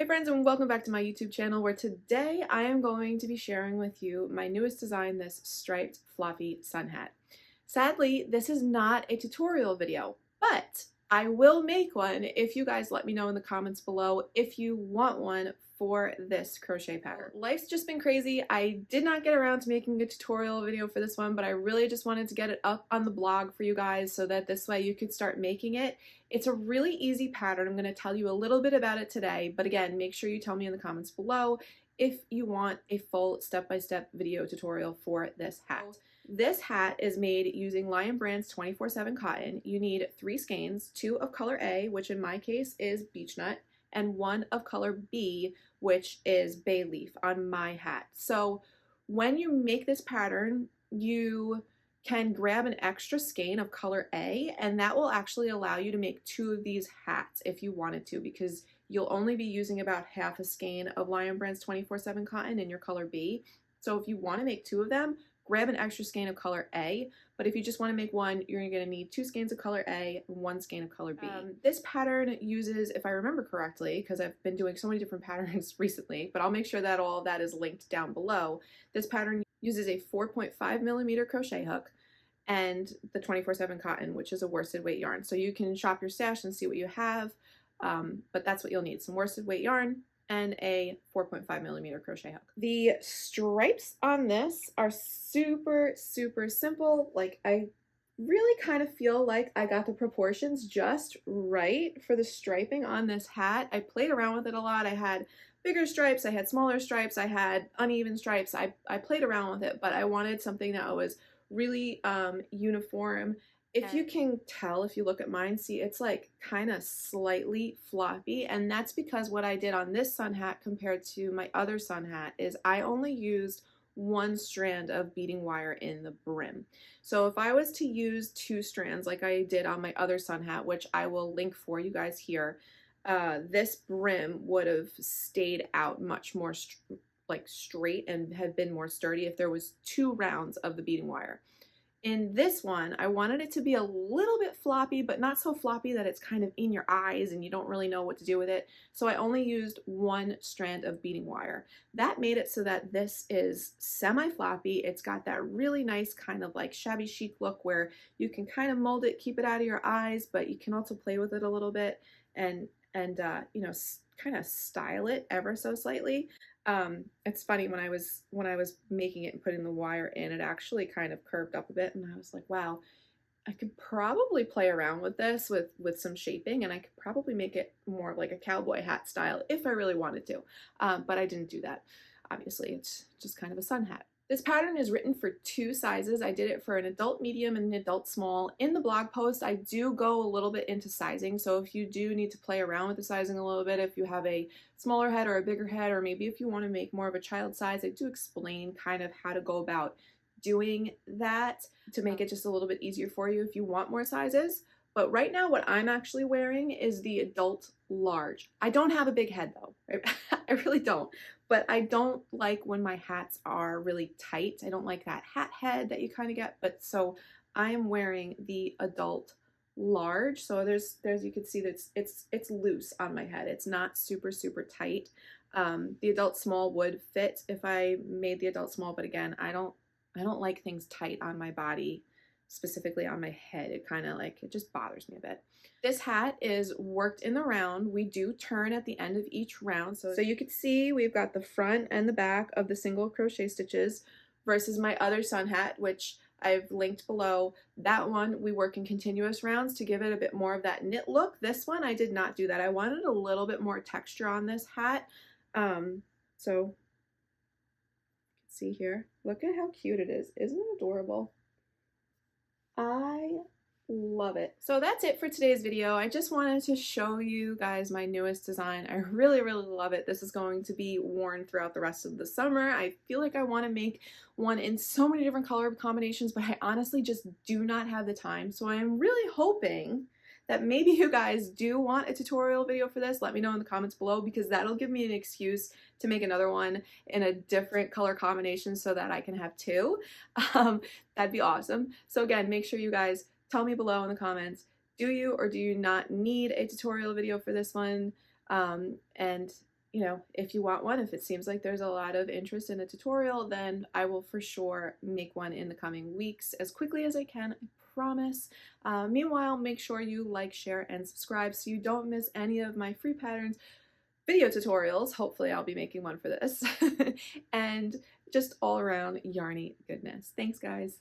friends, and welcome back to my YouTube channel, where today I am going to be sharing with you my newest design, this striped floppy sun hat. Sadly, this is not a tutorial video, but I will make one if you guys let me know in the comments below if you want one for this crochet pattern. Life's just been crazy. I did not get around to making a tutorial video for this one, but I really just wanted to get it up on the blog for you guys so that this way you could start making it. It's a really easy pattern. I'm going to tell you a little bit about it today, but again, make sure you tell me in the comments below if you want a full step-by-step video tutorial for this hat. This hat is made using Lion Brand's 24/7 cotton. You need 3 skeins, 2 of color A, which in my case is beechnut, and 1 of color B, which is bay leaf on my hat. So when you make this pattern, you can grab an extra skein of color A, and that will actually allow you to make 2 of these hats if you wanted to, because you'll only be using about half a skein of Lion Brand's 24/7 cotton in your color B. So if you want to make 2 of them, grab an extra skein of color A, but if you just want to make 1, you're going to need 2 skeins of color A and 1 skein of color B. This pattern uses, if I remember correctly, because I've been doing so many different patterns recently, but I'll make sure that all of that is linked down below. This pattern uses a 4.5mm crochet hook and the 24/7 cotton, which is a worsted weight yarn. So you can shop your stash and see what you have, but that's what you'll need: some worsted weight yarn and a 4.5mm crochet hook. The stripes on this are super simple. Like, I really kind of feel like I got the proportions just right for the striping on this hat. I played around with it a lot. I had bigger stripes, I had smaller stripes, I had uneven stripes. I played around with it, but I wanted something that was really uniform. If you can tell, if you look at mine, see it's like kind of slightly floppy, and that's because what I did on this sun hat compared to my other sun hat is I only used 1 strand of beading wire in the brim. So if I was to use 2 strands like I did on my other sun hat, which I will link for you guys here, this brim would have stayed out much more straight and had been more sturdy if there was 2 rounds of the beading wire. In this one, I wanted it to be a little bit floppy, but not so floppy that it's kind of in your eyes and you don't really know what to do with it. So I only used 1 strand of beading wire. That made it so that this is semi-floppy. It's got that really nice kind of like shabby chic look where you can kind of mold it, keep it out of your eyes, but you can also play with it a little bit and you know, kind of style it ever so slightly. It's funny, when I was making it and putting the wire in, it actually kind of curved up a bit, and I was like, wow, I could probably play around with this with some shaping, and I could probably make it more like a cowboy hat style if I really wanted to, but I didn't do that. Obviously, it's just kind of a sun hat. This pattern is written for 2 sizes. I did it for an adult medium and an adult small. In the blog post, I do go a little bit into sizing, so if you do need to play around with the sizing a little bit, if you have a smaller head or a bigger head, or maybe if you want to make more of a child size, I do explain kind of how to go about doing that to make it just a little bit easier for you if you want more sizes. But right now what I'm actually wearing is the adult large. I don't have a big head though. I really don't. But I don't like when my hats are really tight. I don't like that hat head that you kind of get. But so I am wearing the adult large. So there's you can see that it's loose on my head. It's not super tight. The adult small would fit if I made the adult small, but again, I don't like things tight on my body, specifically on my head. It kind of like, it just bothers me a bit. This hat is worked in the round. We do turn at the end of each round. So you can see we've got the front and the back of the single crochet stitches versus my other sun hat, which I've linked below. That one we work in continuous rounds to give it a bit more of that knit look. This one I did not do that. I wanted a little bit more texture on this hat. So see here, look at how cute it is. Isn't it adorable? I love it. So that's it for today's video. I just wanted to show you guys my newest design. I really love it. This is going to be worn throughout the rest of the summer. I feel like I want to make one in so many different color combinations, but I honestly just do not have the time. So I'm really hoping that maybe you guys do want a tutorial video for this. Let me know in the comments below, because that'll give me an excuse to make another one in a different color combination so that I can have 2. That'd be awesome. So again, make sure you guys tell me below in the comments, do you or do you not need a tutorial video for this one? And you know, if you want one, if it seems like there's a lot of interest in a tutorial, then I will for sure make one in the coming weeks as quickly as I can, I promise. Meanwhile, make sure you like, share, and subscribe so you don't miss any of my free patterns video tutorials. Hopefully I'll be making one for this. And just all around yarny goodness. Thanks, guys.